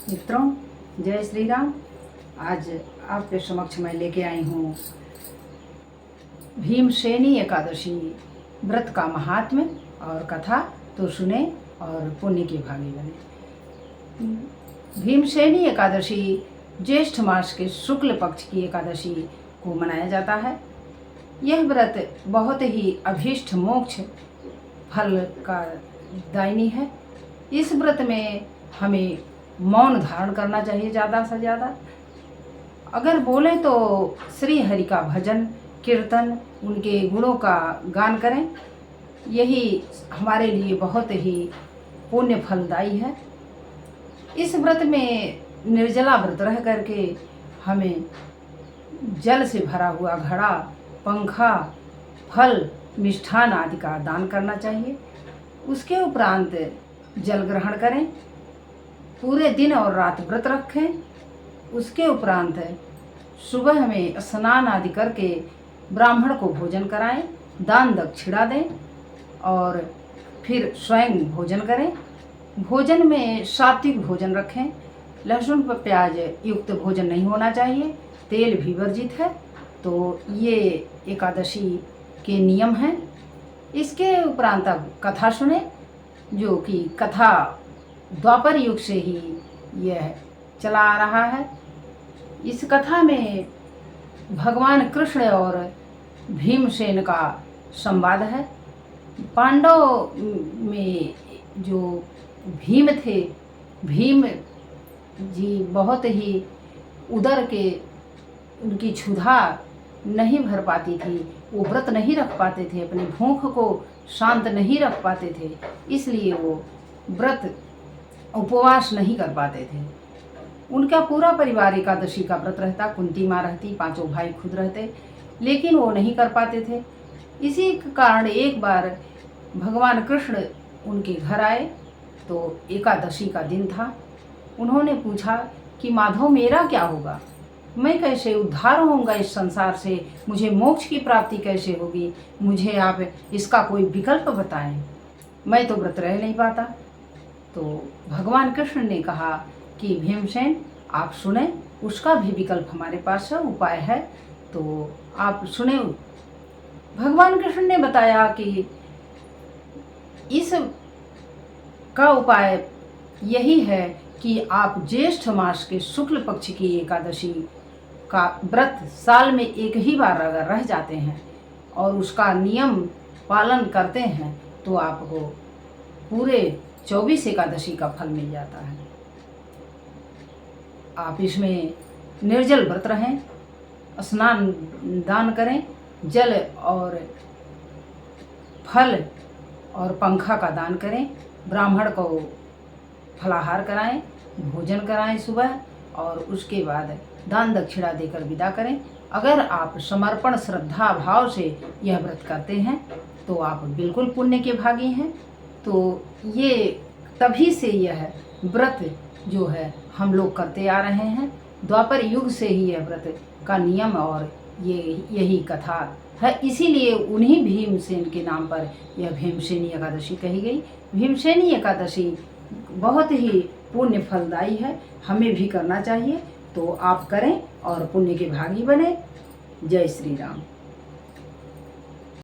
मित्रों, जय श्री राम। आज आपके समक्ष मैं लेके आई हूँ भीमसेनी एकादशी व्रत का महात्म्य और कथा। तो सुने और पुण्य की भागी बने। भीमसेनी एकादशी ज्येष्ठ मास के शुक्ल पक्ष की एकादशी को मनाया जाता है। यह व्रत बहुत ही अभीष्ट मोक्ष फल का दायिनी है। इस व्रत में हमें मौन धारण करना चाहिए ज़्यादा से ज़्यादा। अगर बोले तो श्री हरि का भजन कीर्तन, उनके गुणों का गान करें। यही हमारे लिए बहुत ही पुण्य फलदायी है। इस व्रत में निर्जला व्रत रह करके हमें जल से भरा हुआ घड़ा, पंखा, फल, मिष्ठान आदि का दान करना चाहिए। उसके उपरांत जल ग्रहण करें, पूरे दिन और रात व्रत रखें। उसके उपरांत सुबह में स्नान आदि करके ब्राह्मण को भोजन कराएं, दान दक्षिणा दें और फिर स्वयं भोजन करें। भोजन में सात्विक भोजन रखें। लहसुन व प्याज युक्त भोजन नहीं होना चाहिए। तेल भी वर्जित है। तो ये एकादशी के नियम हैं। इसके उपरांत अब कथा सुने, जो कि कथा द्वापर युग से ही यह चला आ रहा है। इस कथा में भगवान कृष्ण और भीमसेन का संवाद है। पांडव में जो भीम थे, भीम जी बहुत ही उदर के उनकी क्षुधा नहीं भर पाती थी। वो व्रत नहीं रख पाते थे, अपनी भूख को शांत नहीं रख पाते थे। इसलिए वो व्रत उपवास नहीं कर पाते थे। उनका पूरा परिवार एकादशी का व्रत रहता। कुंती माँ रहती, पांचों भाई खुद रहते, लेकिन वो नहीं कर पाते थे। इसी कारण एक बार भगवान कृष्ण उनके घर आए। तो एकादशी का दिन था। उन्होंने पूछा कि माधव, मेरा क्या होगा? मैं कैसे उद्धार होऊंगा इस संसार से? मुझे मोक्ष की प्राप्ति कैसे होगी? मुझे आप इसका कोई विकल्प बताएं। मैं तो व्रत रह नहीं पाता। तो भगवान कृष्ण ने कहा कि भीमसेन, आप सुने, उसका भी विकल्प हमारे पास है, उपाय है। तो आप सुने। भगवान कृष्ण ने बताया कि इस का उपाय यही है कि आप ज्येष्ठ मास के शुक्ल पक्ष की एकादशी का व्रत साल में एक ही बार अगर रह जाते हैं और उसका नियम पालन करते हैं तो आपको पूरे 24 एकादशी का फल मिल जाता है। आप इसमें निर्जल व्रत रहें, स्नान दान करें, जल और फल और पंखा का दान करें, ब्राह्मण को फलाहार कराएं, भोजन कराएं सुबह, और उसके बाद दान दक्षिणा देकर विदा करें। अगर आप समर्पण श्रद्धा भाव से यह व्रत करते हैं तो आप बिल्कुल पुण्य के भागी हैं। तो ये तभी से यह व्रत जो है हम लोग करते आ रहे हैं। द्वापर युग से ही यह व्रत का नियम और यही कथा है। इसीलिए उन्हीं भीमसेन के नाम पर यह भीमसेनी एकादशी कही गई। भीमसेनी एकादशी बहुत ही पुण्य फलदायी है, हमें भी करना चाहिए। तो आप करें और पुण्य के भागी बने। जय श्री राम।